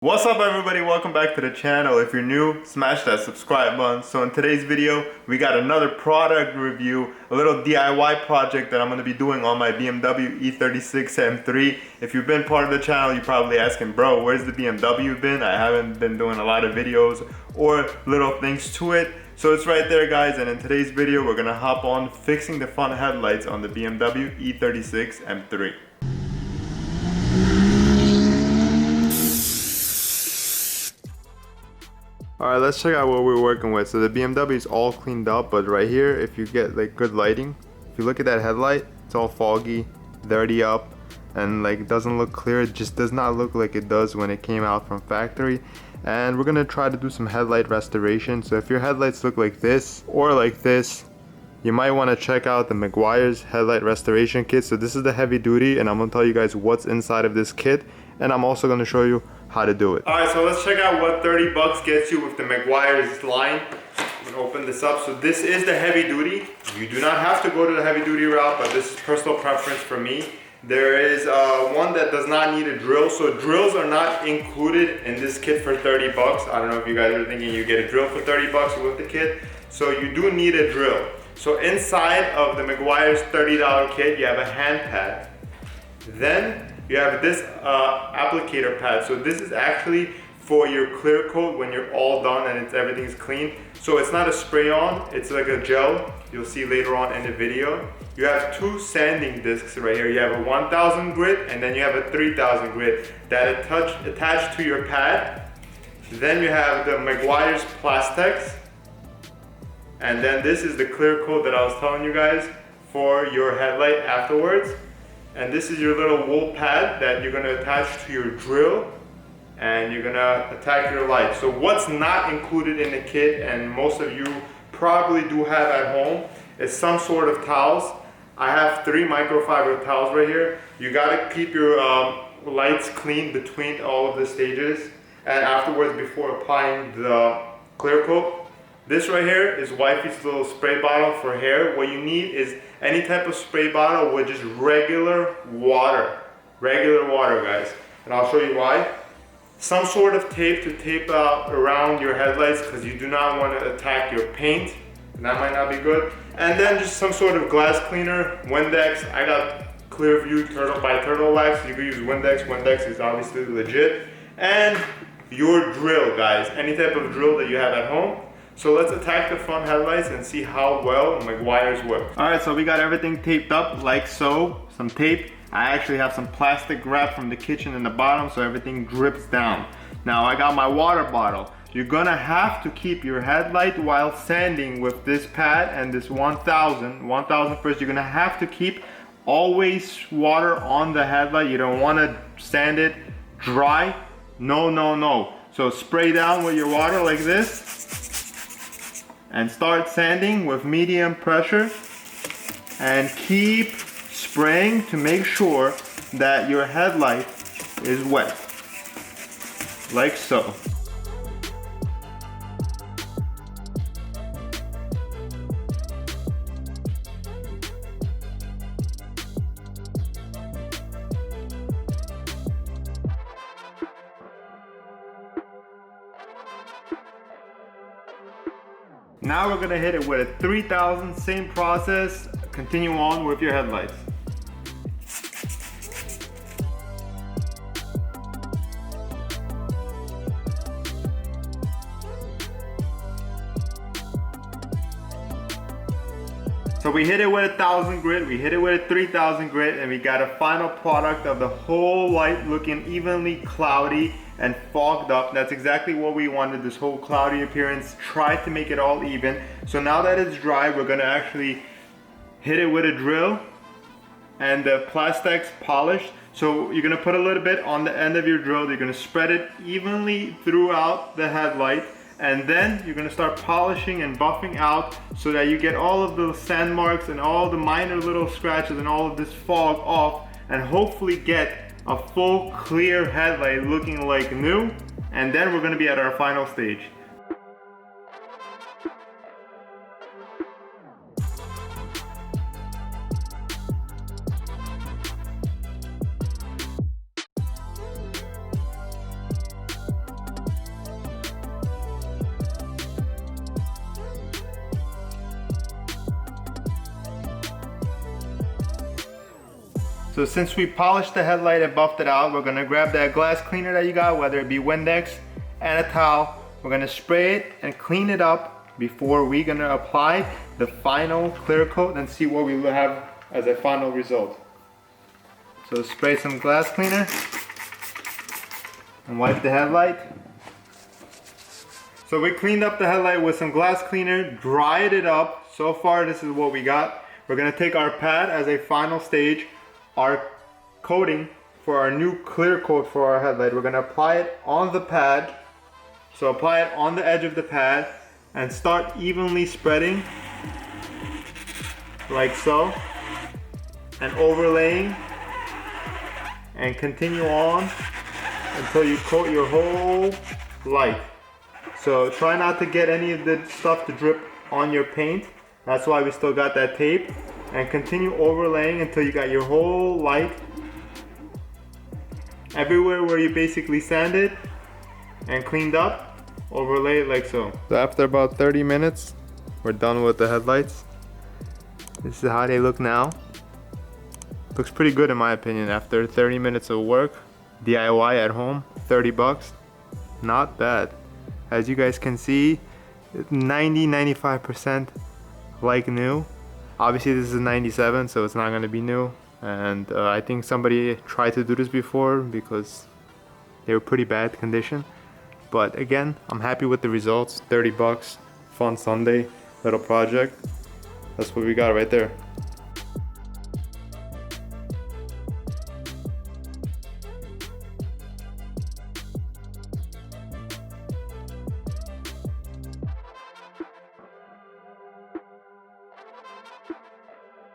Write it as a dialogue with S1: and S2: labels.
S1: What's up everybody, welcome back to the channel. If you're new, smash that subscribe button. So in today's video, we got another product review, a little DIY project that I'm going to be doing on my BMW E36 M3. If you've been part of the channel, you're probably asking, bro, where's the BMW been? I haven't been doing a lot of videos or little things to it. So it's right there guys, and in today's video, we're going to hop on fixing the front headlights on the BMW E36 M3. Alright, let's check out what we're working with. So the BMW is all cleaned up, but right here, if you get like good lighting, if you look at that headlight, it's all foggy, dirty up, and like doesn't look clear. It just does not look like it does when it came out from factory. And we're gonna try to do some headlight restoration. So if your headlights look like this or like this, you might want to check out the Meguiar's headlight restoration kit. So this is the heavy duty, and I'm gonna tell you guys what's inside of this kit, and I'm also gonna show you how to do it. Alright, so let's check out what 30 bucks gets you with the Meguiar's line. I'm gonna open this up. So this is the heavy duty. You do not have to go to the heavy duty route, but this is personal preference for me. There is one that does not need a drill. So drills are not included in this kit for 30 bucks. I don't know if you guys are thinking you get a drill for 30 bucks with the kit. So you do need a drill. So inside of the Meguiar's $30 kit, you have a hand pad. Then you have this applicator pad. So this is actually for your clear coat when you're all done and everything's clean. So it's not a spray on, it's like a gel. You'll see later on in the video. You have two sanding discs right here. You have a 1000 grit and then you have a 3000 grit that attached to your pad. Then you have the Meguiar's Plastex. And then this is the clear coat that I was telling you guys for your headlight afterwards. And this is your little wool pad that you're gonna attach to your drill, and you're gonna attack your light. So what's not included in the kit, and most of you probably do have at home, is some sort of towels. I have 3 microfiber towels right here. You gotta keep your lights clean between all of the stages and afterwards before applying the clear coat. This right here is wifey's little spray bottle for hair. What you need is any type of spray bottle with just regular water. Regular water, guys. And I'll show you why. Some sort of tape to tape out around your headlights because you do not want to attack your paint. And that might not be good. And then just some sort of glass cleaner, Windex. I got Clearview Turtle Wax. You can use Windex. Windex is obviously legit. And your drill, guys. Any type of drill that you have at home. So let's attack the front headlights and see how well Meguiar's work. Alright, so we got everything taped up like so. Some tape. I actually have some plastic wrap from the kitchen in the bottom so everything drips down. Now I got my water bottle. You're gonna have to keep your headlight while sanding with this pad and this 1000 first. You're gonna have to keep always water on the headlight. You don't wanna sand it dry. No. So spray down with your water like this. And start sanding with medium pressure and keep spraying to make sure that your headlight is wet, like so. Now we're gonna hit it with a 3000, same process, continue on with your headlights. So we hit it with a 1000 grit, we hit it with a 3000 grit, and we got a final product of the whole light looking evenly cloudy and fogged up. That's exactly what we wanted, this whole cloudy appearance. Try to make it all even. So now that it's dry, we're gonna actually hit it with a drill and the Plastex polished. So you're gonna put a little bit on the end of your drill. You're gonna spread it evenly throughout the headlight. And then you're gonna start polishing and buffing out so that you get all of the sand marks and all the minor little scratches and all of this fog off, and hopefully get a full clear headlight looking like new. And then we're gonna be at our final stage. So since we polished the headlight and buffed it out, we're gonna grab that glass cleaner that you got, whether it be Windex and a towel. We're gonna spray it and clean it up before we're gonna apply the final clear coat and see what we will have as a final result. So spray some glass cleaner and wipe the headlight. So we cleaned up the headlight with some glass cleaner, dried it up. So far this is what we got. We're gonna take our pad as a final stage, our coating for our new clear coat for our headlight. We're gonna apply it on the pad. So apply it on the edge of the pad and start evenly spreading like so, and overlaying, and continue on until you coat your whole light. So try not to get any of the stuff to drip on your paint. That's why we still got that tape. And continue overlaying until you got your whole light everywhere where you basically sanded and cleaned up. Overlay it like so. So after about 30 minutes, we're done with the headlights. This is how they look now. Looks pretty good in my opinion. After 30 minutes of work, DIY at home, 30 bucks, not bad. As you guys can see, 90-95% like new. Obviously this is a 97, so it's not going to be new. And I think somebody tried to do this before because they were pretty bad condition. But again, I'm happy with the results. 30 bucks, fun Sunday little project. That's what we got right there.